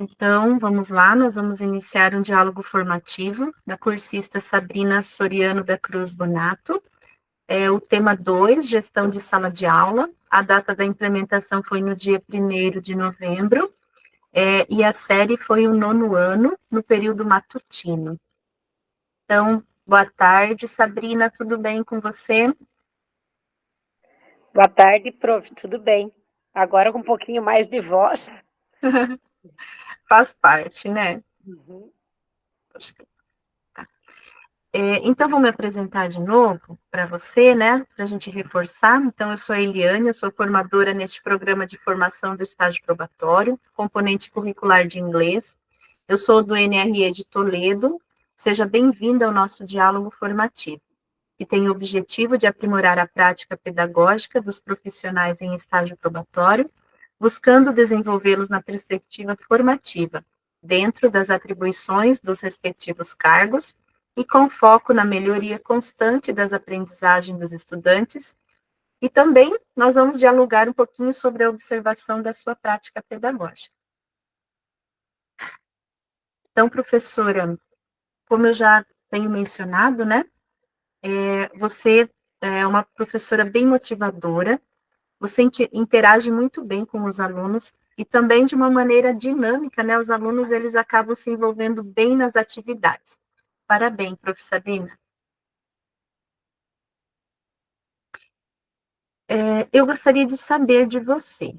Então, vamos lá, nós vamos iniciar um diálogo formativo da cursista Sabrina Soriano da Cruz Bonato. O tema 2, gestão de sala de aula. A data da implementação foi no dia 1º de novembro, e a série foi o 9º ano, no período matutino. Então, boa tarde, Sabrina, tudo bem com você? Boa tarde, prof. Tudo bem? Agora com um pouquinho mais de voz. Faz parte, né? Uhum. Tá. Então, vou me apresentar de novo para você, né? Para a gente reforçar. Então, eu sou a Eliane, eu sou formadora neste programa de formação do estágio probatório, componente curricular de inglês. Eu sou do NRE de Toledo. Seja bem-vinda ao nosso diálogo formativo, que tem o objetivo de aprimorar a prática pedagógica dos profissionais em estágio probatório, buscando desenvolvê-los na perspectiva formativa, dentro das atribuições dos respectivos cargos e com foco na melhoria constante das aprendizagens dos estudantes. E também nós vamos dialogar um pouquinho sobre a observação da sua prática pedagógica. Então, professora, como eu já tenho mencionado, né, você é uma professora bem motivadora, você interage muito bem com os alunos e também de uma maneira dinâmica, né? Os alunos, eles acabam se envolvendo bem nas atividades. Parabéns, prof. Sabina. Eu gostaria de saber de você.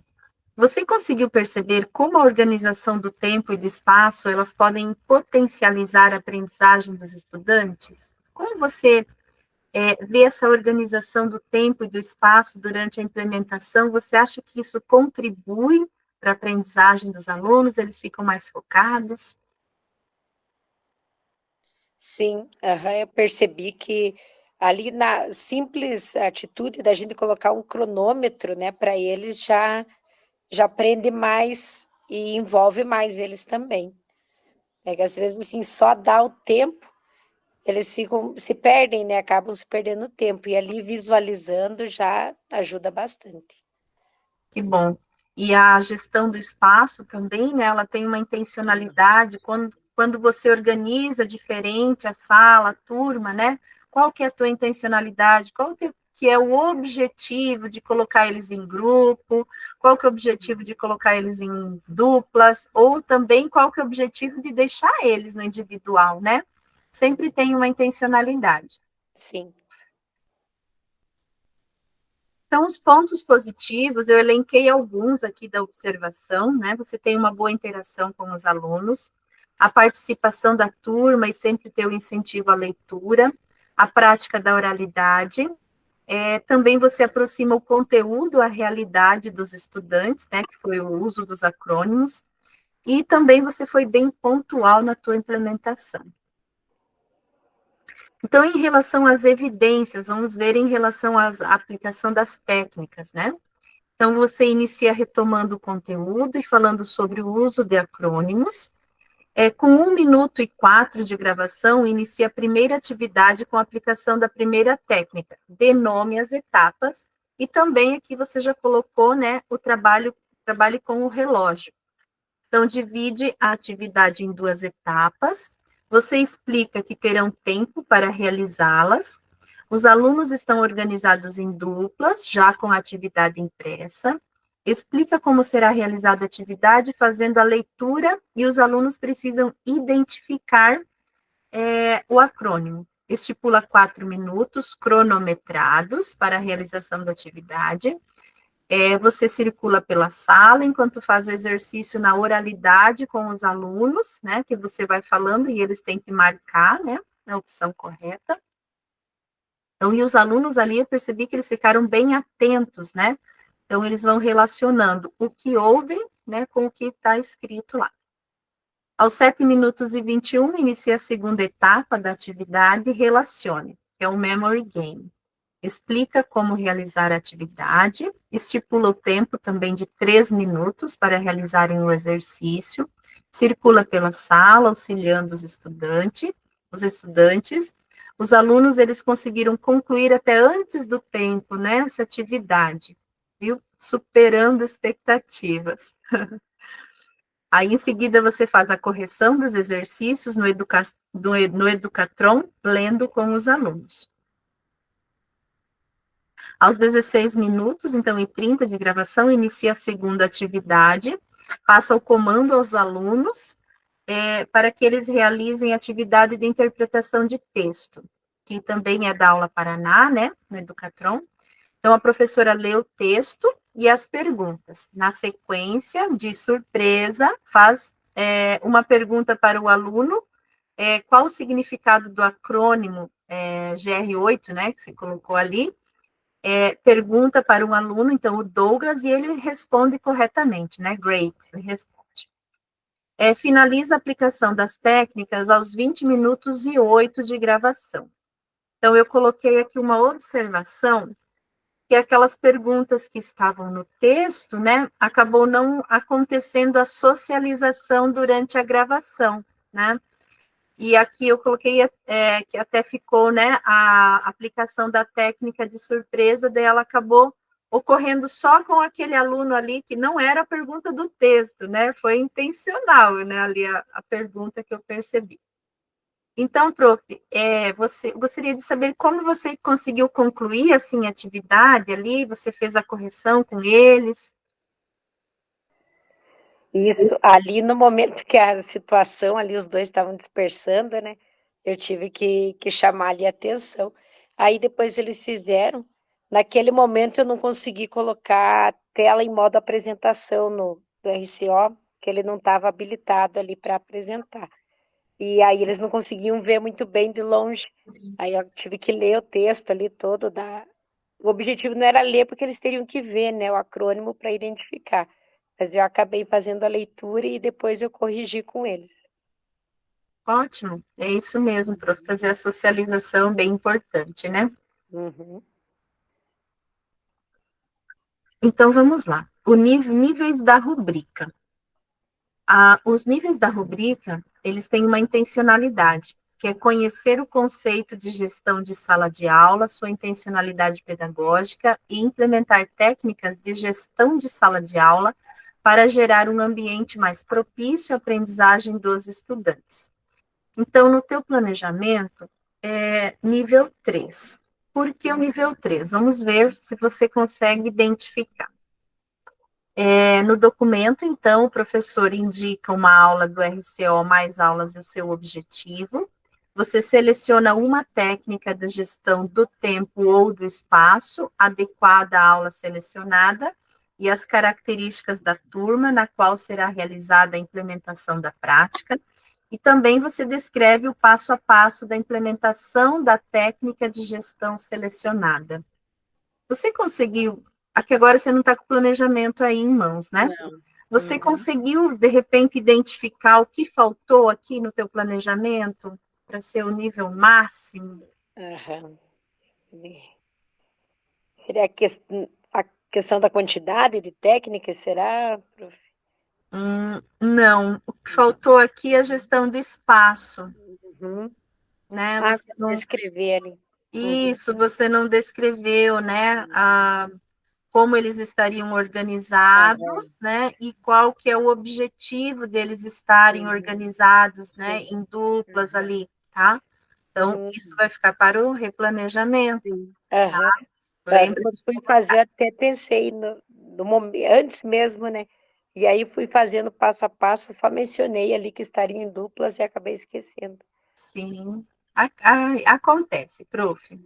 Você conseguiu perceber como a organização do tempo e do espaço, elas podem potencializar a aprendizagem dos estudantes? Como você ver essa organização do tempo e do espaço durante a implementação, você acha que isso contribui para a aprendizagem dos alunos? Eles ficam mais focados? Sim, eu percebi que ali na simples atitude da gente colocar um cronômetro, né, para eles já aprende mais e envolve mais eles também. É que às vezes assim só dá o tempo, eles ficam se perdem, né, acabam se perdendo o tempo e ali visualizando já ajuda bastante. Que bom. E a gestão do espaço também, né, ela tem uma intencionalidade, quando você organiza diferente a sala, a turma, né, qual que é a tua intencionalidade, que é o objetivo de colocar eles em grupo, qual que é o objetivo de colocar eles em duplas, ou também qual que é o objetivo de deixar eles no individual, né? Sempre tem uma intencionalidade. Sim. Então, os pontos positivos, eu elenquei alguns aqui da observação, né? Você tem uma boa interação com os alunos, a participação da turma e sempre ter o incentivo à leitura, a prática da oralidade, também você aproxima o conteúdo à realidade dos estudantes, né? Que foi o uso dos acrônimos, e também você foi bem pontual na tua implementação. Então, em relação às evidências, vamos ver em relação à aplicação das técnicas, né? Então, você inicia retomando o conteúdo e falando sobre o uso de acrônimos. Com 1 minuto e 4 de gravação, inicia a primeira atividade com a aplicação da primeira técnica, dê nome às etapas, e também aqui você já colocou, né, trabalhe com o relógio. Então, divide a atividade em 2 etapas, você explica que terão tempo para realizá-las, os alunos estão organizados em duplas, já com a atividade impressa, explica como será realizada a atividade fazendo a leitura e os alunos precisam identificar o acrônimo. Estipula 4 minutos cronometrados para a realização da atividade. Você circula pela sala enquanto faz o exercício na oralidade com os alunos, né, que você vai falando e eles têm que marcar, né, a opção correta. Então, e os alunos ali, eu percebi que eles ficaram bem atentos, né? Então, eles vão relacionando o que ouvem, né, com o que está escrito lá. Aos 7 minutos e 21, inicia a segunda etapa da atividade, relacione, que é o Memory Game. Explica como realizar a atividade, estipula o tempo também de 3 minutos para realizarem o exercício, circula pela sala, auxiliando os estudantes. Os alunos, eles conseguiram concluir até antes do tempo, né, essa atividade, viu? Superando expectativas. Aí, em seguida, você faz a correção dos exercícios no Educatron, lendo com os alunos. Aos 16 minutos, então, e 30 de gravação, inicia a segunda atividade, passa o comando aos alunos para que eles realizem atividade de interpretação de texto, que também é da aula Paraná, né, no Educatron. Então, a professora lê o texto e as perguntas. Na sequência, de surpresa, faz uma pergunta para o aluno, qual o significado do acrônimo GR8, né, que você colocou ali, pergunta para um aluno, então, o Douglas, e ele responde corretamente, né, great, ele responde. Finaliza a aplicação das técnicas aos 20 minutos e 8 de gravação. Então, eu coloquei aqui uma observação, que aquelas perguntas que estavam no texto, né, acabou não acontecendo a socialização durante a gravação, né, e aqui eu coloquei que até ficou, né, a aplicação da técnica de surpresa, daí ela acabou ocorrendo só com aquele aluno ali, que não era a pergunta do texto, né, foi intencional, né, ali a pergunta que eu percebi. Então, prof, você gostaria de saber como você conseguiu concluir, assim, a atividade ali, você fez a correção com eles? Isso, ali no momento que a situação ali, os 2 estavam dispersando, né, eu tive que chamar ali a atenção. Aí depois eles fizeram, naquele momento eu não consegui colocar a tela em modo apresentação no do RCO, que ele não estava habilitado ali para apresentar. E aí eles não conseguiam ver muito bem de longe. Aí eu tive que ler o texto ali todo da o objetivo não era ler, porque eles teriam que ver, né, o acrônimo para identificar. Mas eu acabei fazendo a leitura e depois eu corrigi com eles. Ótimo, é isso mesmo, prof, fazer a socialização bem importante, né? Uhum. Então, vamos lá. Níveis da rubrica. Os níveis da rubrica, eles têm uma intencionalidade, que é conhecer o conceito de gestão de sala de aula, sua intencionalidade pedagógica e implementar técnicas de gestão de sala de aula para gerar um ambiente mais propício à aprendizagem dos estudantes. Então, no teu planejamento, nível 3. Por que o nível 3? Vamos ver se você consegue identificar. No documento, então, o professor indica uma aula do RCO mais aulas e o seu objetivo. Você seleciona uma técnica de gestão do tempo ou do espaço adequada à aula selecionada e as características da turma na qual será realizada a implementação da prática. E também você descreve o passo a passo da implementação da técnica de gestão selecionada. Você conseguiu, aqui agora você não está com o planejamento aí em mãos, né? Não. Você conseguiu, de repente, identificar o que faltou aqui no teu planejamento para ser o nível máximo? Aham. Seria a questão da quantidade de técnicas, será, prof? Não, o que faltou aqui é a gestão do espaço, Uhum. né? Ah, Você não, descrever ali. Uhum. isso, você não descreveu, né? Como eles estariam Aham. organizados, né, e qual que é o objetivo deles estarem Uhum. organizados, né, Sim. em duplas Uhum. ali, tá? Então, isso Uhum. vai ficar para o replanejamento, Sim. Aham. Essa lembra quando de fui fazer, colocar, até pensei no momen antes mesmo, né, e aí fui fazendo passo a passo, só mencionei ali que estariam em duplas e acabei esquecendo. sim, acontece, prof.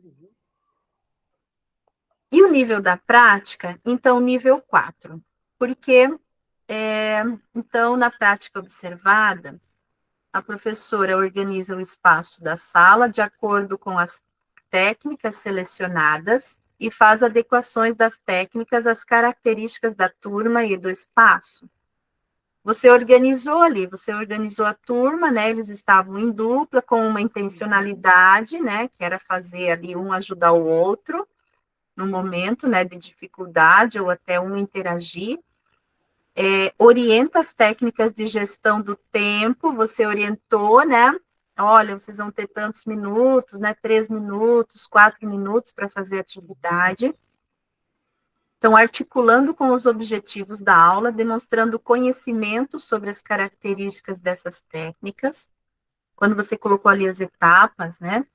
E o nível da prática, então, nível 4, porque, então, na prática observada, a professora organiza o espaço da sala de acordo com as técnicas selecionadas e faz adequações das técnicas às características da turma e do espaço. Você organizou ali, você organizou a turma, né? Eles estavam em dupla com uma intencionalidade, né? Que era fazer ali um ajudar o outro no momento, né? De dificuldade ou até um interagir. Orienta as técnicas de gestão do tempo, você orientou, né? Olha, vocês vão ter tantos minutos, né? 3 minutos, 4 minutos para fazer atividade. Então, articulando com os objetivos da aula, demonstrando conhecimento sobre as características dessas técnicas. Quando você colocou ali as etapas, né?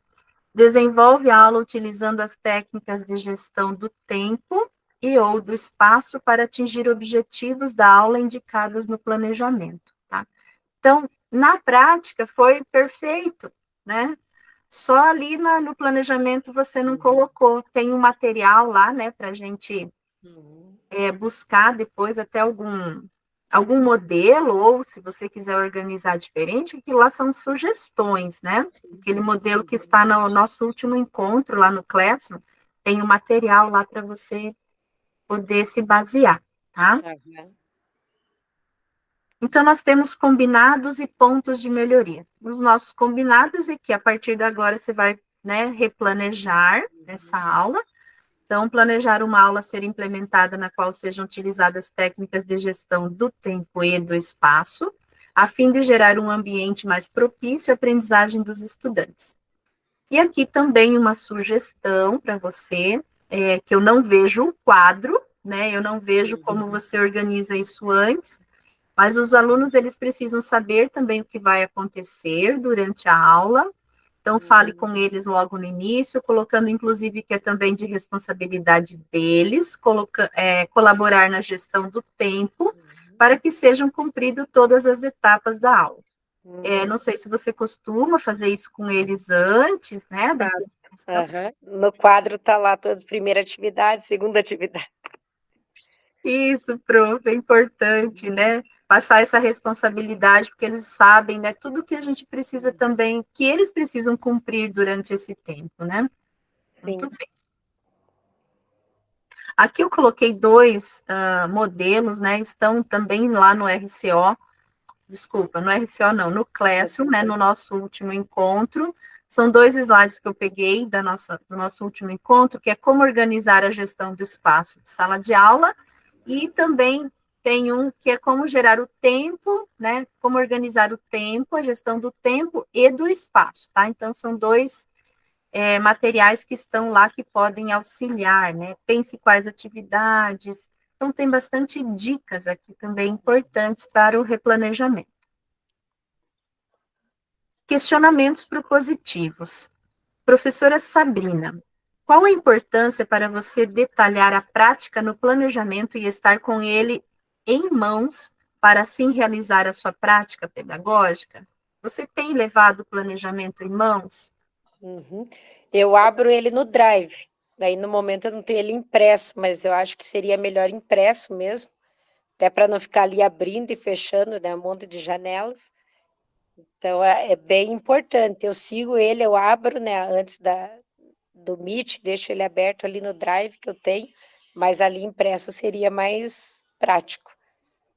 Desenvolve a aula utilizando as técnicas de gestão do tempo e ou do espaço para atingir objetivos da aula indicados no planejamento, tá? Então, na prática, foi perfeito, né? Só ali no planejamento você não colocou. Tem um material lá, né, para a gente buscar depois até algum modelo, ou se você quiser organizar diferente, que lá são sugestões, né? Aquele modelo que está no nosso último encontro lá no Classroom, tem um material lá para você poder se basear, tá? Aham. Então, nós temos combinados e pontos de melhoria. Os nossos combinados é que a partir de agora você vai, né, replanejar essa aula. Então, planejar uma aula a ser implementada na qual sejam utilizadas técnicas de gestão do tempo e do espaço, a fim de gerar um ambiente mais propício à aprendizagem dos estudantes. E aqui também uma sugestão para você, que eu não vejo o quadro, né? Eu não vejo como você organiza isso antes, mas os alunos, eles precisam saber também o que vai acontecer durante a aula. Então, fale com eles logo no início, colocando, inclusive, que é também de responsabilidade deles, colaborar na gestão do tempo, para que sejam cumpridas todas as etapas da aula. Não sei se você costuma fazer isso com eles antes, né, da Claro. implementação. Aham. No quadro está lá todas, primeira atividade, segunda atividade. Isso, prof, é importante, né? Passar essa responsabilidade, porque eles sabem, né? Tudo que a gente precisa também, que eles precisam cumprir durante esse tempo, né? Muito Sim. bem. Aqui eu coloquei dois modelos, né? Estão também lá no RCO, desculpa, no RCO não, no Classroom, né? No nosso último encontro. São dois slides que eu peguei do nosso último encontro, que é como organizar a gestão do espaço de sala de aula, e também tem um que é como gerar o tempo, né? Como organizar o tempo, a gestão do tempo e do espaço, tá? Então, são dois materiais que estão lá que podem auxiliar, né? Pense quais atividades. Então, tem bastante dicas aqui também importantes para o replanejamento. Questionamentos propositivos. Professora Sabrina, qual a importância para você detalhar a prática no planejamento e estar com ele em mãos para assim realizar a sua prática pedagógica? Você tem levado o planejamento em mãos? Uhum. Eu abro ele no Drive. Daí, no momento, eu não tenho ele impresso, mas eu acho que seria melhor impresso mesmo, até para não ficar ali abrindo e fechando, né, um monte de janelas. Então, é bem importante. Eu sigo ele, eu abro, né, antes do Meet, deixo ele aberto ali no Drive que eu tenho, mas ali impresso seria mais prático.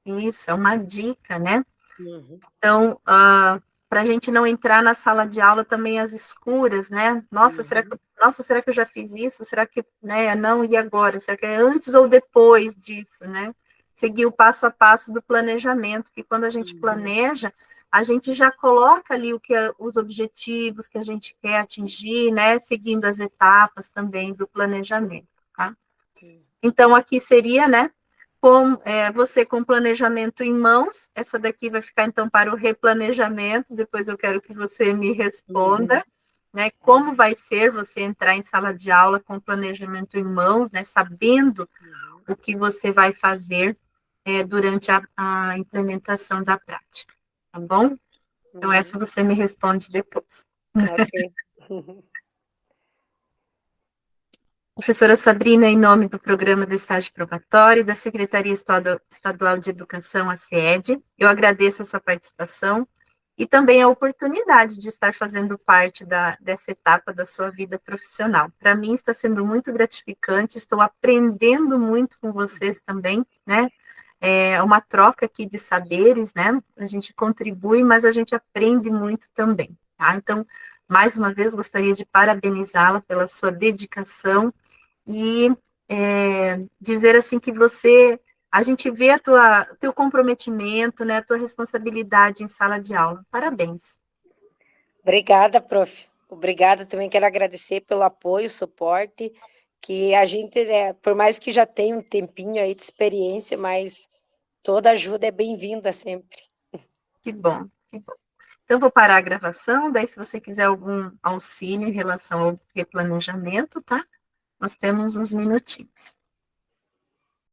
Isso, é uma dica, né? Uhum, Então, para a gente não entrar na sala de aula também às escuras, né? Nossa, será que eu já fiz isso? Será que, né? Não, e agora? Será que é antes ou depois disso, né? Seguir o passo a passo do planejamento, que quando a gente planeja, a gente já coloca ali os objetivos que a gente quer atingir, né? Seguindo as etapas também do planejamento, tá? Então, aqui seria, né? Você com planejamento em mãos, essa daqui vai ficar então para o replanejamento, depois eu quero que você me uhum, responda, né? Como vai ser você entrar em sala de aula com planejamento em mãos, né? Sabendo o que você vai fazer durante a implementação da prática, tá bom? Então, essa uhum. você me responde depois. Ok. Professora Sabrina, em nome do Programa do Estágio Probatório e da Secretaria Estadual de Educação, a SEED, eu agradeço a sua participação e também a oportunidade de estar fazendo parte dessa etapa da sua vida profissional. Para mim está sendo muito gratificante, estou aprendendo muito com vocês também, né? É uma troca aqui de saberes, né? A gente contribui, mas a gente aprende muito também, tá? Então, mais uma vez, gostaria de parabenizá-la pela sua dedicação e dizer assim que a gente vê teu comprometimento, né, a tua responsabilidade em sala de aula. Parabéns. Obrigada, prof. Obrigada, também quero agradecer pelo apoio, suporte. que a gente, né, por mais que já tenha um tempinho aí de experiência, mas toda ajuda é bem-vinda sempre. Que bom, que bom. Então, vou parar a gravação, daí se você quiser algum auxílio em relação ao replanejamento, tá? Nós temos uns minutinhos.